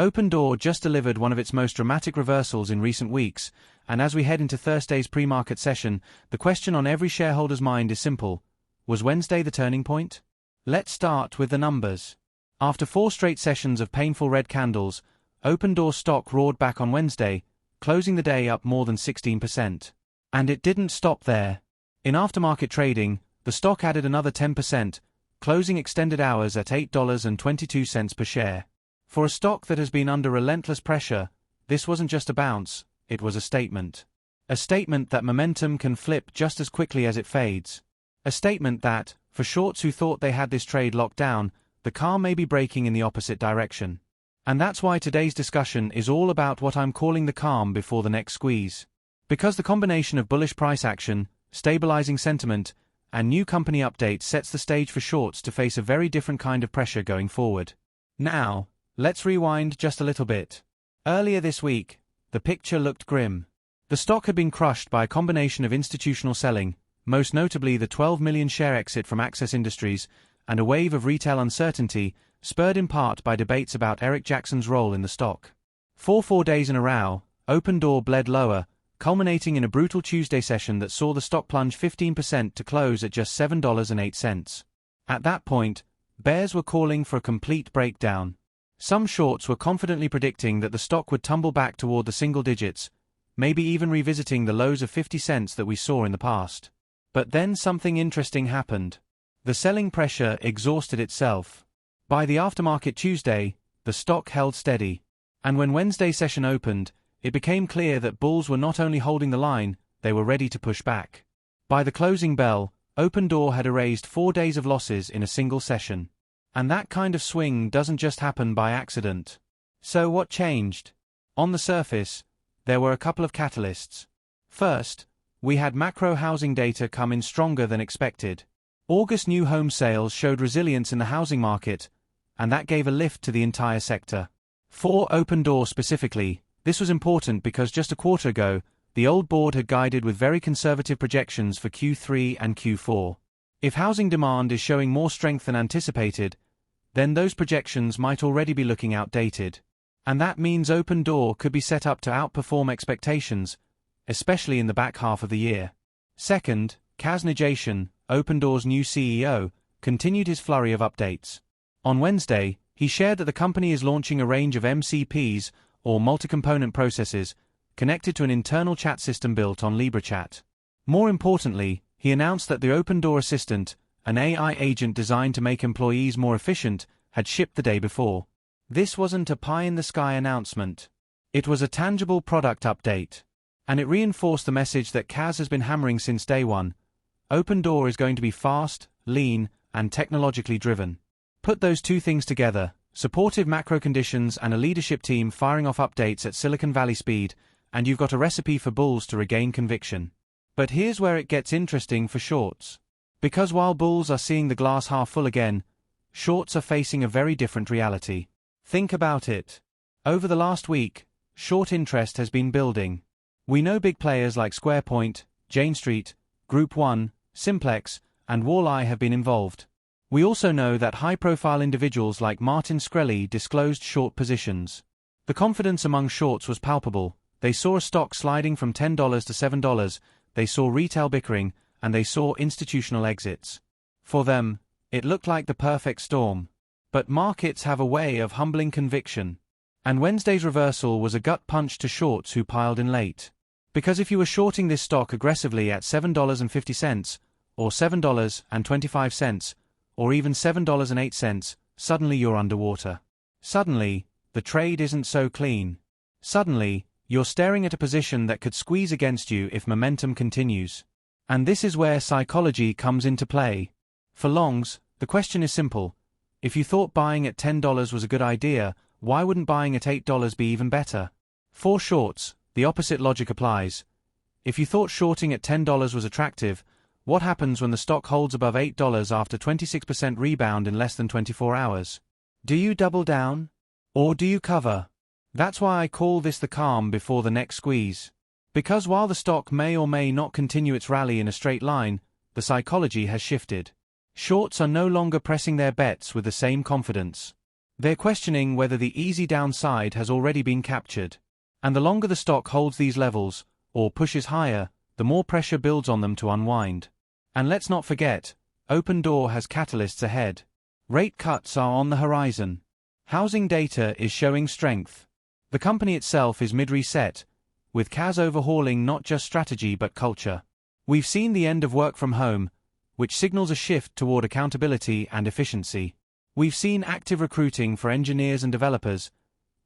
Opendoor just delivered one of its most dramatic reversals in recent weeks, and as we head into Thursday's pre-market session, the question on every shareholder's mind is simple. Was Wednesday the turning point? Let's start with the numbers. After 4 straight sessions of painful red candles, Opendoor stock roared back on Wednesday, closing the day up more than 16%. And it didn't stop there. In aftermarket trading, the stock added another 10%, closing extended hours at $8.22 per share. For a stock that has been under relentless pressure, this wasn't just a bounce, it was a statement. A statement that momentum can flip just as quickly as it fades. A statement that, for shorts who thought they had this trade locked down, the car may be breaking in the opposite direction. And that's why today's discussion is all about what I'm calling the calm before the next squeeze. Because the combination of bullish price action, stabilizing sentiment, and new company updates sets the stage for shorts to face a very different kind of pressure going forward. Now, let's rewind just a little bit. Earlier this week, the picture looked grim. The stock had been crushed by a combination of institutional selling, most notably the 12 million share exit from Access Industries, and a wave of retail uncertainty, spurred in part by debates about Eric Jackson's role in the stock. For 4 days in a row, Opendoor bled lower, culminating in a brutal Tuesday session that saw the stock plunge 15% to close at just $7.08. At that point, bears were calling for a complete breakdown. Some shorts were confidently predicting that the stock would tumble back toward the single digits, maybe even revisiting the lows of 50 cents that we saw in the past. But then something interesting happened. The selling pressure exhausted itself. By the aftermarket Tuesday, the stock held steady. And when Wednesday's session opened, it became clear that bulls were not only holding the line, they were ready to push back. By the closing bell, Opendoor had erased 4 days of losses in a single session. And that kind of swing doesn't just happen by accident. So what changed? On the surface, there were a couple of catalysts. First, we had macro housing data come in stronger than expected. August new home sales showed resilience in the housing market, and that gave a lift to the entire sector. For Opendoor specifically, this was important because just a quarter ago, the old board had guided with very conservative projections for Q3 and Q4. If housing demand is showing more strength than anticipated, then those projections might already be looking outdated. And that means Opendoor could be set up to outperform expectations, especially in the back half of the year. Second, Kaz Nejatian, Opendoor's new CEO, continued his flurry of updates. On Wednesday, he shared that the company is launching a range of MCPs, or multi-component processes, connected to an internal chat system built on LibreChat. More importantly, he announced that the Opendoor Assistant, an AI agent designed to make employees more efficient, had shipped the day before. This wasn't a pie-in-the-sky announcement. It was a tangible product update. And it reinforced the message that Kaz has been hammering since day one. Opendoor is going to be fast, lean, and technologically driven. Put those two things together, supportive macro conditions and a leadership team firing off updates at Silicon Valley speed, and you've got a recipe for bulls to regain conviction. But here's where it gets interesting for shorts. Because while bulls are seeing the glass half full again, shorts are facing a very different reality. Think about it. Over the last week, short interest has been building. We know big players like SquarePoint, Jane Street, Group 1, Simplex, and Walleye have been involved. We also know that high-profile individuals like Martin Shkreli disclosed short positions. The confidence among shorts was palpable. They saw a stock sliding from $10 to $7, they saw retail bickering, and they saw institutional exits. For them, it looked like the perfect storm. But markets have a way of humbling conviction. And Wednesday's reversal was a gut punch to shorts who piled in late. Because if you were shorting this stock aggressively at $7.50, or $7.25, or even $7.08, suddenly you're underwater. Suddenly, the trade isn't so clean. Suddenly, you're staring at a position that could squeeze against you if momentum continues. And this is where psychology comes into play. For longs, the question is simple. If you thought buying at $10 was a good idea, why wouldn't buying at $8 be even better? For shorts, the opposite logic applies. If you thought shorting at $10 was attractive, what happens when the stock holds above $8 after 26% rebound in less than 24 hours? Do you double down? Or do you cover? That's why I call this the calm before the next squeeze. Because while the stock may or may not continue its rally in a straight line, the psychology has shifted. Shorts are no longer pressing their bets with the same confidence. They're questioning whether the easy downside has already been captured. And the longer the stock holds these levels, or pushes higher, the more pressure builds on them to unwind. And let's not forget, Opendoor has catalysts ahead. Rate cuts are on the horizon. Housing data is showing strength. The company itself is mid-reset, with Kaz overhauling not just strategy but culture. We've seen the end of work from home, which signals a shift toward accountability and efficiency. We've seen active recruiting for engineers and developers,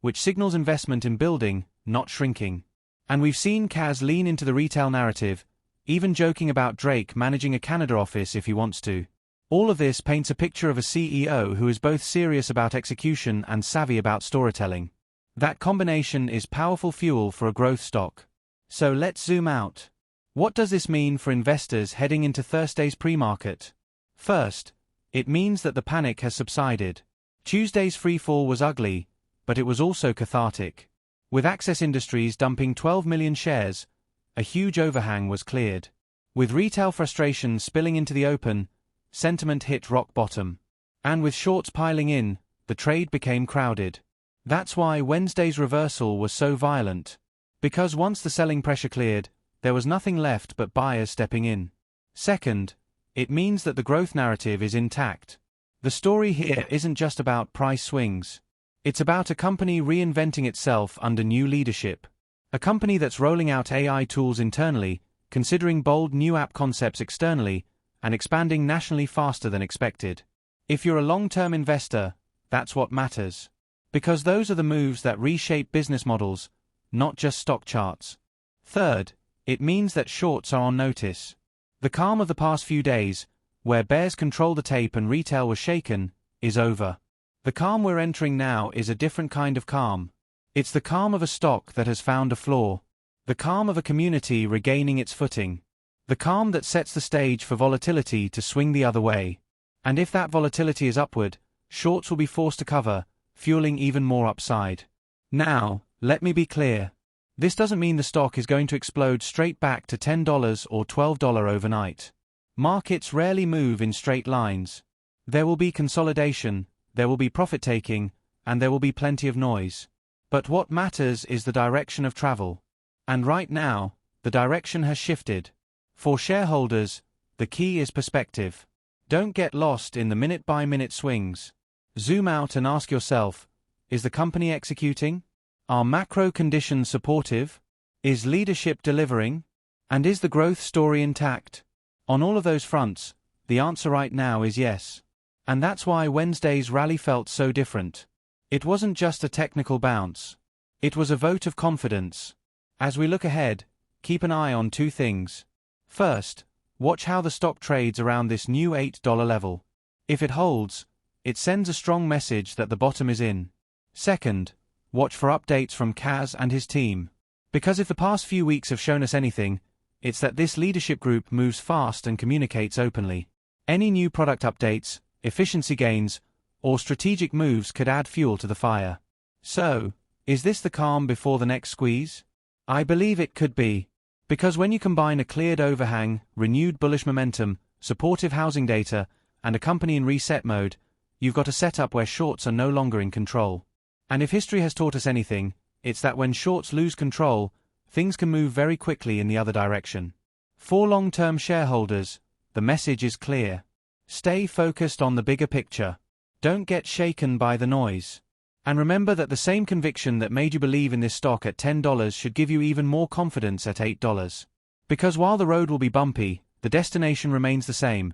which signals investment in building, not shrinking. And we've seen Kaz lean into the retail narrative, even joking about Drake managing a Canada office if he wants to. All of this paints a picture of a CEO who is both serious about execution and savvy about storytelling. That combination is powerful fuel for a growth stock. So let's zoom out. What does this mean for investors heading into Thursday's pre-market? First, it means that the panic has subsided. Tuesday's freefall was ugly, but it was also cathartic. With Access Industries dumping 12 million shares, a huge overhang was cleared. With retail frustration spilling into the open, sentiment hit rock bottom. And with shorts piling in, the trade became crowded. That's why Wednesday's reversal was so violent. Because once the selling pressure cleared, there was nothing left but buyers stepping in. Second, it means that the growth narrative is intact. The story here isn't just about price swings. It's about a company reinventing itself under new leadership. A company that's rolling out AI tools internally, considering bold new app concepts externally, and expanding nationally faster than expected. If you're a long-term investor, that's what matters. Because those are the moves that reshape business models, not just stock charts. Third, it means that shorts are on notice. The calm of the past few days, where bears controlled the tape and retail was shaken, is over. The calm we're entering now is a different kind of calm. It's the calm of a stock that has found a floor. The calm of a community regaining its footing. The calm that sets the stage for volatility to swing the other way. And if that volatility is upward, shorts will be forced to cover, fueling even more upside. Now, let me be clear. This doesn't mean the stock is going to explode straight back to $10 or $12 overnight. Markets rarely move in straight lines. There will be consolidation, there will be profit-taking, and there will be plenty of noise. But what matters is the direction of travel. And right now, the direction has shifted. For shareholders, the key is perspective. Don't get lost in the minute-by-minute swings. Zoom out and ask yourself, is the company executing? Are macro conditions supportive? Is leadership delivering? And is the growth story intact? On all of those fronts, the answer right now is yes. And that's why Wednesday's rally felt so different. It wasn't just a technical bounce. It was a vote of confidence. As we look ahead, keep an eye on two things. First, watch how the stock trades around this new $8 level. If it holds, it sends a strong message that the bottom is in. Second, watch for updates from Kaz and his team. Because if the past few weeks have shown us anything, it's that this leadership group moves fast and communicates openly. Any new product updates, efficiency gains, or strategic moves could add fuel to the fire. So, is this the calm before the next squeeze? I believe it could be. Because when you combine a cleared overhang, renewed bullish momentum, supportive housing data, and a company in reset mode, you've got a setup where shorts are no longer in control. And if history has taught us anything, it's that when shorts lose control, things can move very quickly in the other direction. For long-term shareholders, the message is clear. Stay focused on the bigger picture. Don't get shaken by the noise. And remember that the same conviction that made you believe in this stock at $10 should give you even more confidence at $8. Because while the road will be bumpy, the destination remains the same.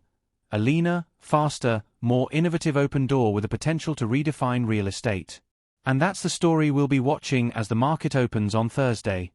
A leaner, faster, more innovative Opendoor with the potential to redefine real estate. And that's the story we'll be watching as the market opens on Thursday.